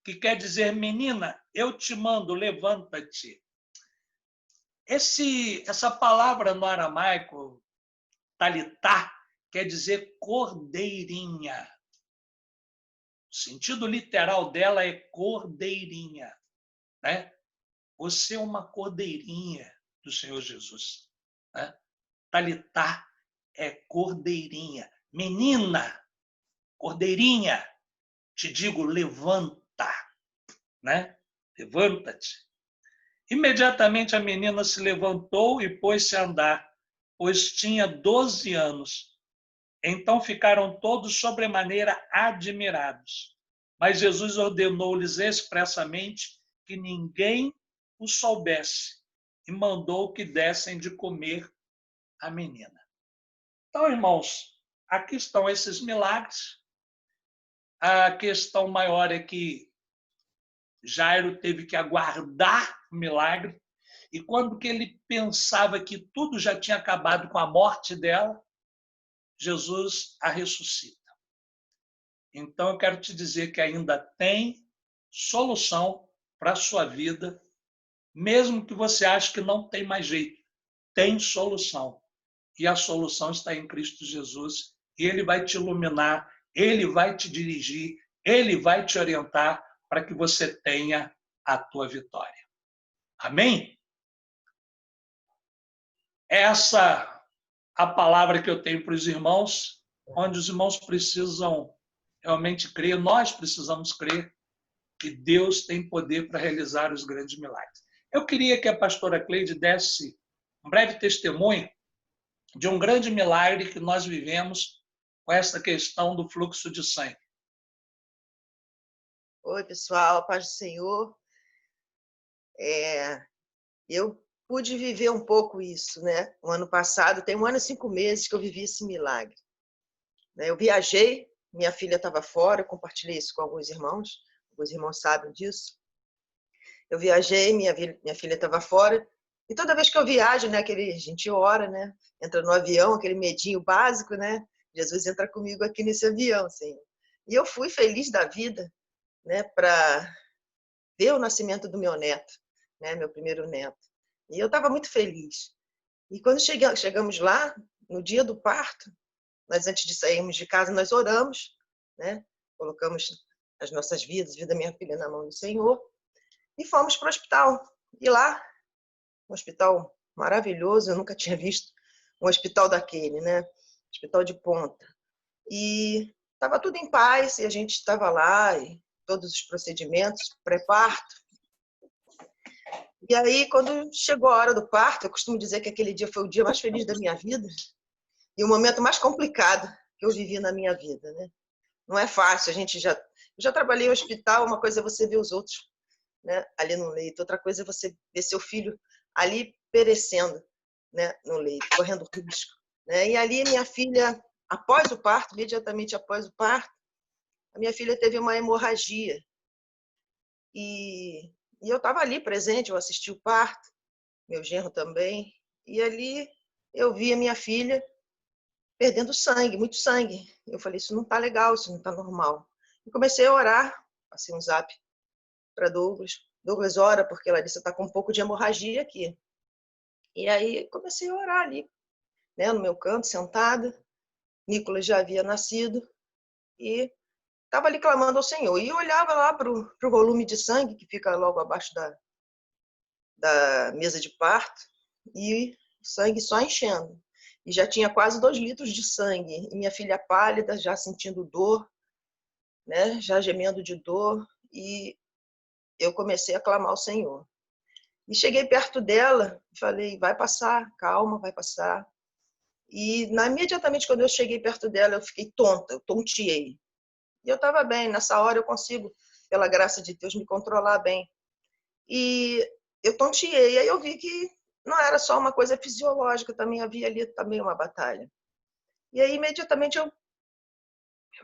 que quer dizer, menina, eu te mando, levanta-te. Essa palavra no aramaico, talitá, quer dizer cordeirinha. O sentido literal dela é cordeirinha. Né? Você é uma cordeirinha do Senhor Jesus. Né? Talitá é cordeirinha. Menina, cordeirinha, te digo, levanta. Né? Levanta-te. Imediatamente a menina se levantou e pôs-se a andar, pois tinha 12 anos. Então ficaram todos sobremaneira admirados. Mas Jesus ordenou-lhes expressamente que ninguém o soubesse e mandou que dessem de comer à menina. Então, irmãos, aqui estão esses milagres. A questão maior é que Jairo teve que aguardar o milagre, e quando que ele pensava que tudo já tinha acabado com a morte dela, Jesus a ressuscita. Então, eu quero te dizer que ainda tem solução para a sua vida, mesmo que você ache que não tem mais jeito. Tem solução. E a solução está em Cristo Jesus. E Ele vai te iluminar, Ele vai te dirigir, Ele vai te orientar para que você tenha a tua vitória. Amém? Essa a palavra que eu tenho para os irmãos onde os irmãos precisam realmente crer, nós precisamos crer que Deus tem poder para realizar os grandes milagres. Eu queria que a pastora Cleide desse um breve testemunho de um grande milagre que nós vivemos com essa questão do fluxo de sangue. Oi, pessoal, paz do Senhor. Eu pude viver um pouco isso, né? O ano passado, tem 1 ano e 5 meses que eu vivi esse milagre. Eu viajei, minha filha estava fora, eu compartilhei isso com alguns irmãos sabem disso. Eu viajei, minha filha estava fora, e toda vez que eu viajo, né, a gente ora, né? Entra no avião, aquele medinho básico, né? Jesus entra comigo aqui nesse avião, Senhor. E eu fui feliz da vida, né, para ver o nascimento do meu neto, né, meu primeiro neto. E eu estava muito feliz. E quando chegamos lá, no dia do parto, nós antes de sairmos de casa, nós oramos, né? Colocamos as nossas vidas, a vida da minha filha na mão do Senhor, e fomos para o hospital. E lá, um hospital maravilhoso, eu nunca tinha visto um hospital daquele, né? Hospital de ponta. E estava tudo em paz, e a gente estava lá, e todos os procedimentos, pré-parto. E aí, quando chegou a hora do parto, eu costumo dizer que aquele dia foi o dia mais feliz da minha vida e o momento mais complicado que eu vivi na minha vida, né? Não é fácil, eu já trabalhei em hospital, uma coisa é você ver os outros, né, ali no leito, outra coisa é você ver seu filho ali perecendo, né, no leito, correndo risco, né? E ali minha filha, após o parto, imediatamente após o parto, a minha filha teve uma hemorragia. E eu estava ali presente, eu assisti o parto, meu genro também, e ali eu vi a minha filha perdendo sangue, muito sangue. Eu falei, isso não está legal, isso não está normal. E comecei a orar, passei um zap para Douglas. Douglas, ora, porque ela disse, está com um pouco de hemorragia aqui. E aí comecei a orar ali, né, no meu canto, sentada. Nicolas já havia nascido e estava ali clamando ao Senhor. E eu olhava lá para o volume de sangue que fica logo abaixo da mesa de parto e o sangue só enchendo. E já tinha quase 2 litros de sangue. E minha filha pálida, já sentindo dor, né? Já gemendo de dor. E eu comecei a clamar ao Senhor. E cheguei perto dela e falei, vai passar, calma, vai passar. E imediatamente quando eu cheguei perto dela, eu fiquei tonta, eu tonteei. E eu estava bem, nessa hora eu consigo, pela graça de Deus, me controlar bem. E eu tonteei, aí eu vi que não era só uma coisa fisiológica, também havia ali também uma batalha. E aí, imediatamente, eu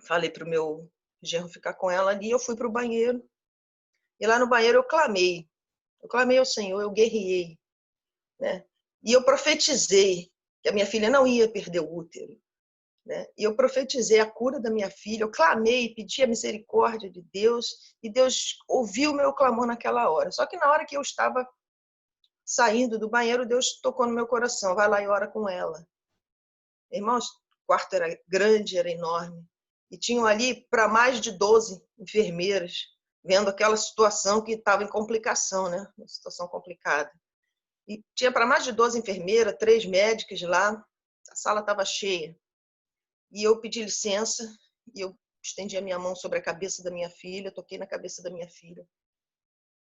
falei para o meu genro ficar com ela ali, eu fui para o banheiro. E lá no banheiro eu clamei ao Senhor, eu guerreei, né? E eu profetizei que a minha filha não ia perder o útero, né? E eu profetizei a cura da minha filha, eu clamei, pedi a misericórdia de Deus, e Deus ouviu o meu clamor naquela hora. Só que na hora que eu estava saindo do banheiro, Deus tocou no meu coração, vai lá e ora com ela. Irmãos, o quarto era grande, era enorme, e tinham ali para mais de 12 enfermeiras, vendo aquela situação que estava em complicação, né? Uma situação complicada. E tinha para mais de 12 enfermeiras, 3 médicas lá, a sala estava cheia. E eu pedi licença, e eu estendi a minha mão sobre a cabeça da minha filha, toquei na cabeça da minha filha,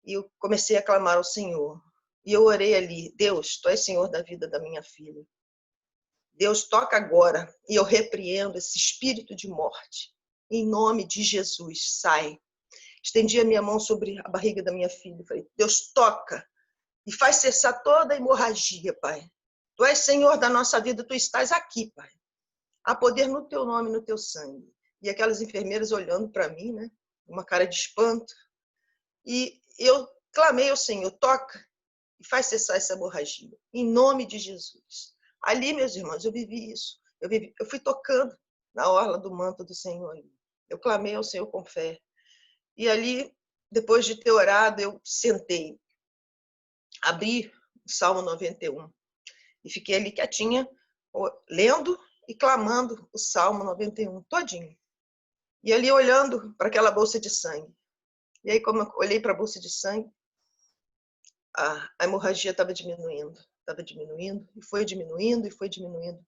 e eu comecei a clamar ao Senhor. E eu orei ali, Deus, Tu és Senhor da vida da minha filha. Deus, toca agora, e eu repreendo esse espírito de morte. Em nome de Jesus, sai. Estendi a minha mão sobre a barriga da minha filha. Falei, Deus, toca e faz cessar toda a hemorragia, Pai. Tu és Senhor da nossa vida, Tu estás aqui, Pai. Há poder no Teu nome, no Teu sangue. E aquelas enfermeiras olhando para mim, né? Uma cara de espanto. E eu clamei ao Senhor, toca e faz cessar essa hemorragia. Em nome de Jesus. Ali, meus irmãos, eu vivi isso. Eu fui tocando na orla do manto do Senhor. Eu clamei ao Senhor com fé. E ali, depois de ter orado, eu sentei. Abri o Salmo 91. E fiquei ali quietinha, lendo e clamando o Salmo 91 todinho. E ali olhando para aquela bolsa de sangue. E aí, como eu olhei para a bolsa de sangue, a hemorragia estava diminuindo, e foi diminuindo, e foi diminuindo.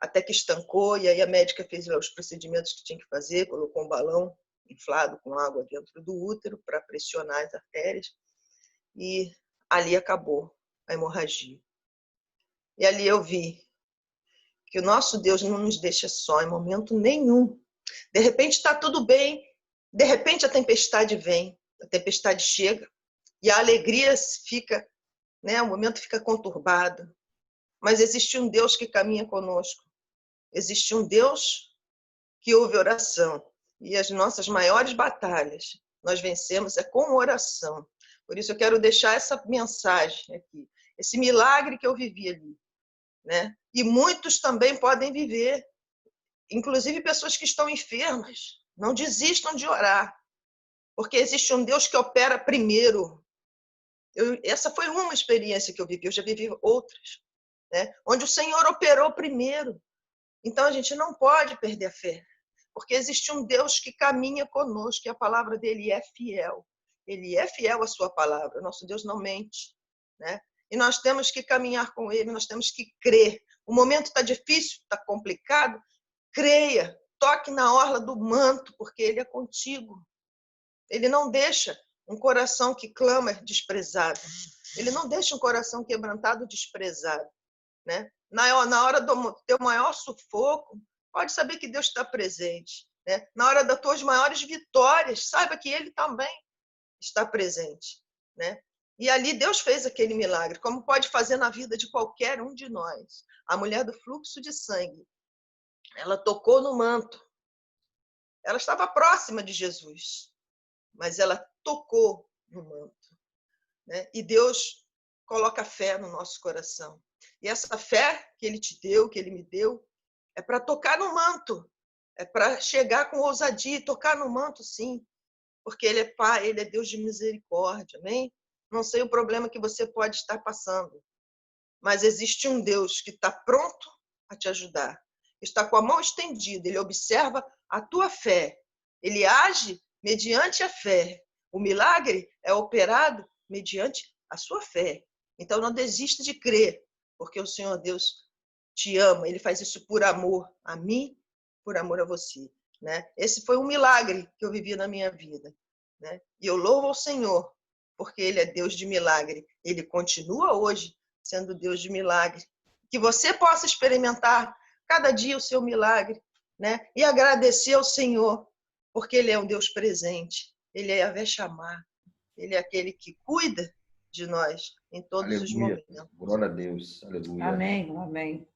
até que estancou, e aí a médica fez os procedimentos que tinha que fazer, colocou um balão inflado com água dentro do útero para pressionar as artérias, e ali acabou a hemorragia. E ali eu vi que o nosso Deus não nos deixa só em momento nenhum. De repente está tudo bem, de repente a tempestade vem, a tempestade chega, e a alegria fica, né, o momento fica conturbado. Mas existe um Deus que caminha conosco. Existe um Deus que ouve oração. E as nossas maiores batalhas nós vencemos com oração. Por isso eu quero deixar essa mensagem aqui, esse milagre que eu vivi ali, né? E muitos também podem viver, inclusive pessoas que estão enfermas. Não desistam de orar, porque existe um Deus que opera primeiro. Essa foi uma experiência que eu vivi, eu já vivi outras, né? Onde o Senhor operou primeiro. Então a gente não pode perder a fé, porque existe um Deus que caminha conosco e a palavra dele é fiel. Ele é fiel à sua palavra. Nosso Deus não mente, né? E nós temos que caminhar com ele, nós temos que crer. O momento está difícil, está complicado. Creia, toque na orla do manto, porque ele é contigo. Ele não deixa um coração que clama desprezado. Ele não deixa um coração quebrantado desprezado, né? Na hora do teu maior sufoco, pode saber que Deus está presente, né? Na hora das tuas maiores vitórias, saiba que ele também está presente, né? E ali Deus fez aquele milagre, como pode fazer na vida de qualquer um de nós. A mulher do fluxo de sangue, ela tocou no manto. Ela estava próxima de Jesus, mas ela tocou no manto, né? E Deus coloca fé no nosso coração. E essa fé que ele te deu, que ele me deu, é para tocar no manto, é para chegar com ousadia e tocar no manto, sim, porque ele é Pai, ele é Deus de misericórdia, amém? Não sei o problema que você pode estar passando, mas existe um Deus que está pronto a te ajudar, está com a mão estendida, ele observa a tua fé, ele age mediante a fé. O milagre é operado mediante a sua fé. Então não desista de crer, porque o Senhor Deus te ama, ele faz isso por amor a mim, por amor a você, né? Esse foi um milagre que eu vivi na minha vida, né? E eu louvo ao Senhor, porque ele é Deus de milagre, ele continua hoje sendo Deus de milagre. Que você possa experimentar cada dia o seu milagre, né? E agradecer ao Senhor, porque ele é um Deus presente, ele é Yahvé Shammah, ele é aquele que cuida de nós em todos os Aleluia. momentos. Glória a Deus. Aleluia. Amém, amém.